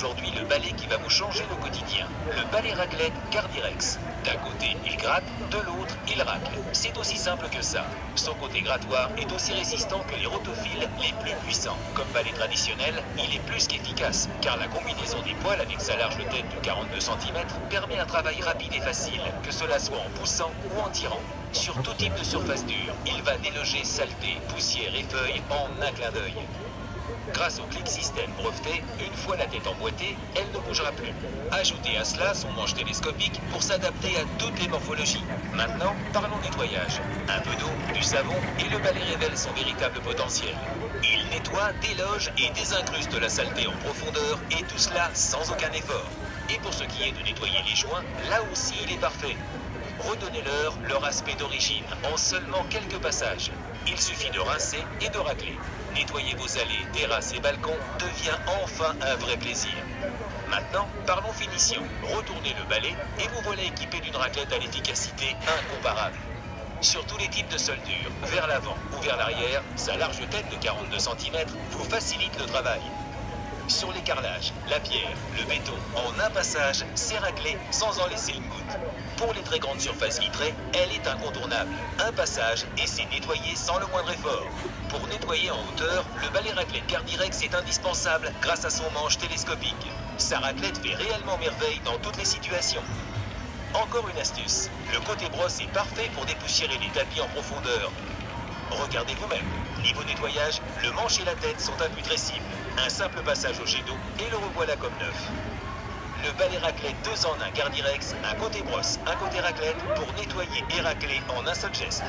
aujourd'hui le balai qui va vous changer le quotidien. Le balai raclette Cardirex. D'un côté, il gratte, de l'autre, il racle. C'est aussi simple que ça. Son côté grattoir est aussi résistant que les rotophiles les plus puissants. Comme balai traditionnel, il est plus qu'efficace, car la combinaison des poils avec sa large tête de 42 cm permet un travail rapide et facile, que cela soit en poussant ou en tirant. Sur tout type de surface dure, il va déloger saleté, poussière et feuilles en un clin d'œil. Grâce au click system breveté, une fois la tête emboîtée, elle ne bougera plus. Ajoutez à cela son manche télescopique pour s'adapter à toutes les morphologies. Maintenant, parlons nettoyage. Un peu d'eau, du savon et le balai révèle son véritable potentiel. Il nettoie, déloge et désincruste la saleté en profondeur et tout cela sans aucun effort. Et pour ce qui est de nettoyer les joints, là aussi il est parfait. Redonnez-leur leur aspect d'origine en seulement quelques passages. Il suffit de rincer et de racler. Nettoyer vos allées, terrasses et balcons devient enfin un vrai plaisir. Maintenant, parlons finition. Retournez le balai et vous voilà équipé d'une raclette à l'efficacité incomparable. Sur tous les types de sol dur, vers l'avant ou vers l'arrière, sa large tête de 42 cm vous facilite le travail. Sur les carrelages, la pierre, le béton, en un passage, c'est raclé sans en laisser une goutte. Pour les très grandes surfaces vitrées, elle est incontournable. Un passage et c'est nettoyé sans le moindre effort. Pour nettoyer en hauteur, le balai raclette Cardirex est indispensable grâce à son manche télescopique. Sa raclette fait réellement merveille dans toutes les situations. Encore une astuce, le côté brosse est parfait pour dépoussiérer les tapis en profondeur. Regardez vous-même. Niveau nettoyage, le manche et la tête sont imputrescibles. Un simple passage au jet d'eau et le revoilà comme neuf. Le balai raclette 2 en 1 Cardirex, un côté brosse, un côté raclette pour nettoyer et racler en un seul geste.